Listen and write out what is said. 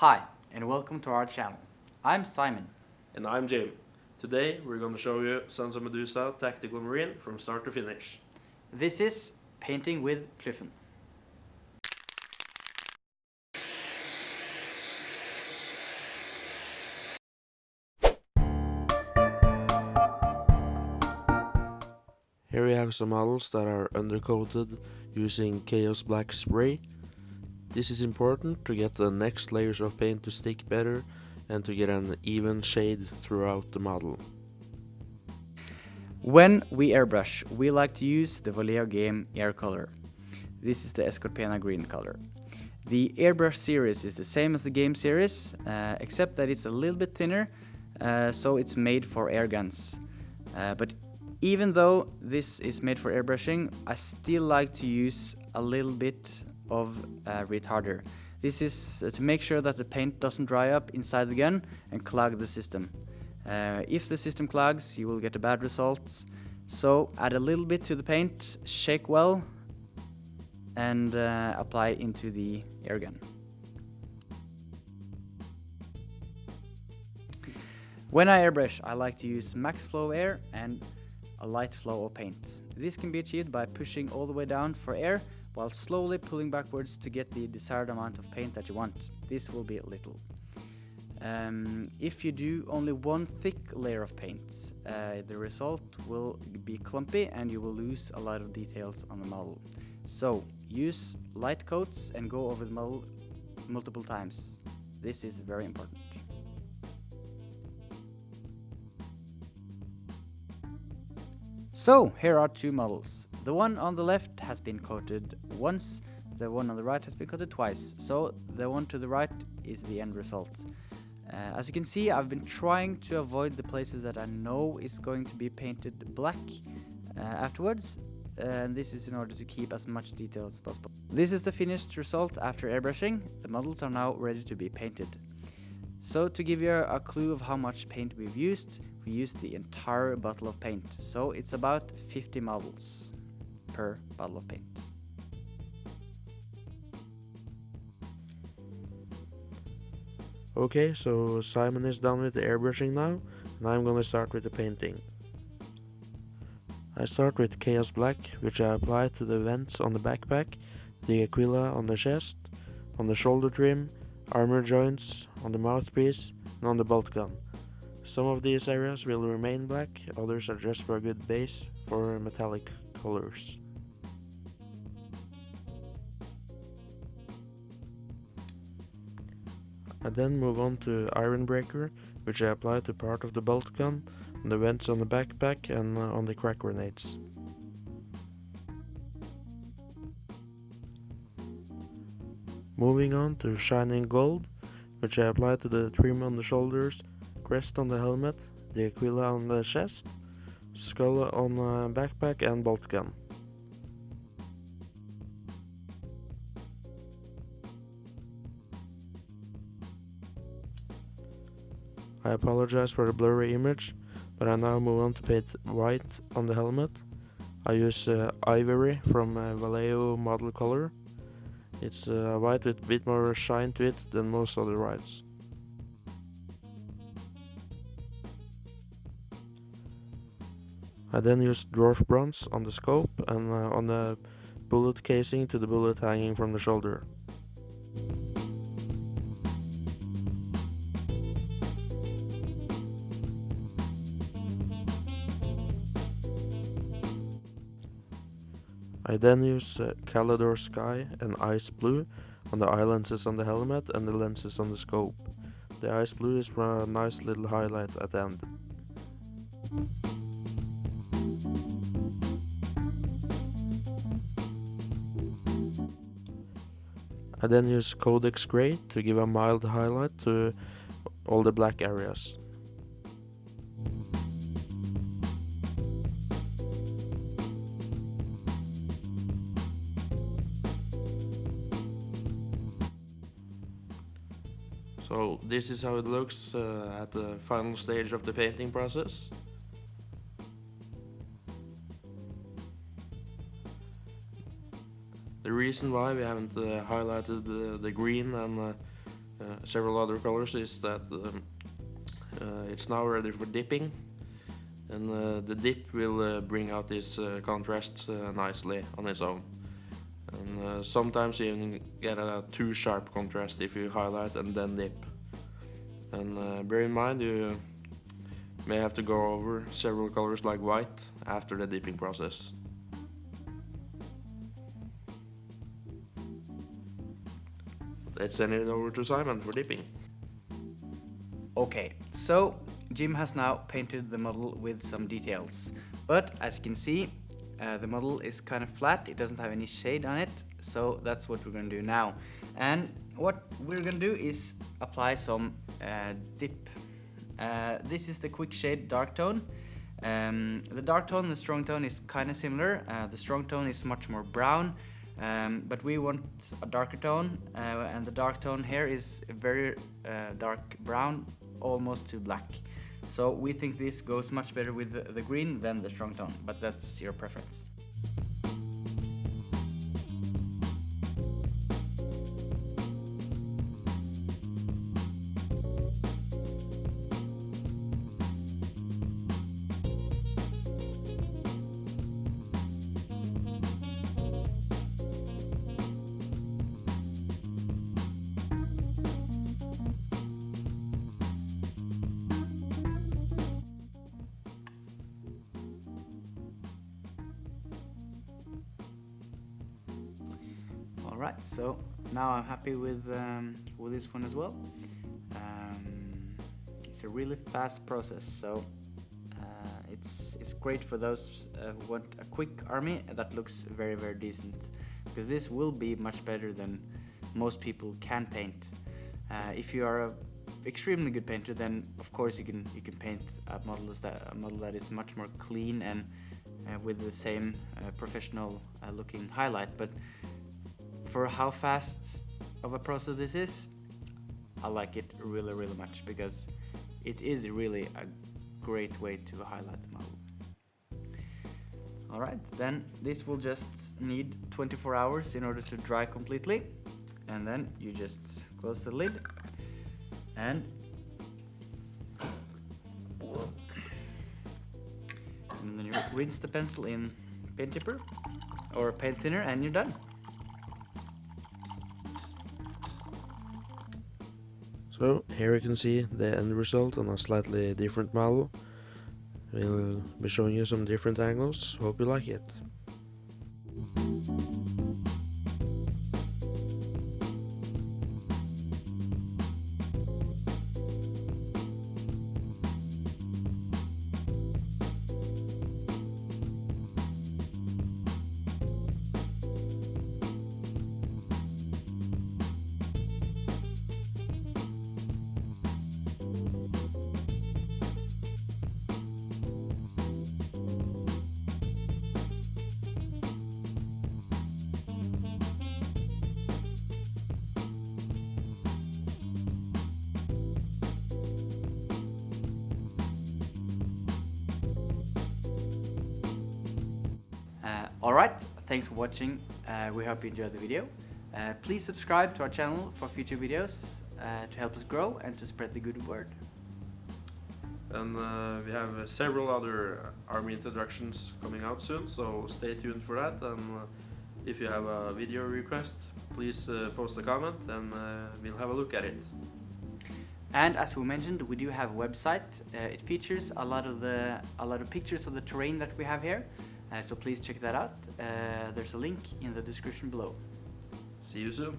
Hi, and welcome to our channel. I'm Simon. And I'm Jim. Today we're going to show you Sons of Medusa Tactical Marine from start to finish. This is Painting with Cliffen. Here we have some models that are undercoated using Chaos Black spray. This is important to get the next layers of paint to stick better and to get an even shade throughout the model. When we airbrush, we like to use the Vallejo game air color. This is the Escorpena green color. The Airbrush series is the same as the game series, except that it's a little bit thinner, so it's made for air guns. But even though this is made for airbrushing, I still like to use a little bit of retarder. This is to make sure that the paint doesn't dry up inside the gun and clog the system. If the system clogs, you will get a bad result. So add a little bit to the paint, shake well, and apply into the airgun. When I airbrush, I like to use max flow of air and a light flow of paint. This can be achieved by pushing all the way down for air while slowly pulling backwards to get the desired amount of paint that you want. This will be little. If you do only one thick layer of paint, the result will be clumpy and you will lose a lot of details on the model. So use light coats and go over the model multiple times. This is very important. So here are two models. The one on the left has been coated once, the one on the right has been coated twice. So the one to the right is the end result. As you can see, I've been trying to avoid the places that I know is going to be painted black afterwards. And this is in order to keep as much detail as possible. This is the finished result after airbrushing. The models are now ready to be painted. So to give you a clue of how much paint we've used, we used the entire bottle of paint. So it's about 50 models per bottle of paint. Okay, so Simon is done with the airbrushing now, and I'm gonna start with the painting. I start with Chaos Black, which I apply to the vents on the backpack, the Aquila on the chest, on the shoulder trim, armor joints, on the mouthpiece, and on the bolt gun. Some of these areas will remain black, others are just for a good base for metallic colors. I then move on to Iron Breaker, which I apply to part of the bolt gun, on the vents on the backpack, and on the crack grenades. Moving on to Shining Gold, which I apply to the trim on the shoulders, crest on the helmet, the Aquila on the chest, skull on the backpack and bolt gun. I apologize for the blurry image, but I now move on to paint white on the helmet. I use Ivory from Vallejo model color. It's white with a bit more shine to it than most other whites. I then used Dwarf bronze on the scope and on the bullet casing to the bullet hanging from the shoulder. I then use Caledor Sky and Ice Blue on the eye lenses on the helmet and the lenses on the scope. The Ice Blue is for a nice little highlight at the end. I then use Codex Grey to give a mild highlight to all the black areas. So this is how it looks at the final stage of the painting process. The reason why we haven't highlighted the green and several other colors is that it's now ready for dipping, and the dip will bring out these contrasts nicely on its own. And sometimes you even get a too sharp contrast if you highlight and then dip. And bear in mind you may have to go over several colors like white after the dipping process. Let's send it over to Simon for dipping. Okay, so Jim has now painted the model with some details, but as you can see, the model is kind of flat, it doesn't have any shade on it, so that's what we're going to do now. And what we're going to do is apply some dip. This is the quick shade dark tone. The dark tone and the strong tone is kind of similar. The strong tone is much more brown, but we want a darker tone, and the dark tone here is very dark brown, almost to black. So we think this goes much better with the green than the strong tone, but that's your preference. Alright, so now I'm happy with this one as well. It's a really fast process, so it's great for those who want a quick army that looks very, very decent, because this will be much better than most people can paint. If you are a extremely good painter, then of course you can paint a model that is much more clean and with the same professional looking highlight. But for how fast of a process this is, I like it really, really much, because it is really a great way to highlight the model. Alright, then this will just need 24 hours in order to dry completely, and then you just close the lid and then you rinse the pencil in paint chipper or paint thinner, and you're done. So here you can see the end result on a slightly different model. We'll be showing you some different angles. Hope you like it. Alright, thanks for watching. We hope you enjoyed the video. Please subscribe to our channel for future videos to help us grow and to spread the good word. And we have several other army introductions coming out soon, so stay tuned for that. And if you have a video request, please post a comment and we'll have a look at it. And as we mentioned, we do have a website. It features a lot of pictures of the terrain that we have here. So please check that out. There's a link in the description below. See you soon.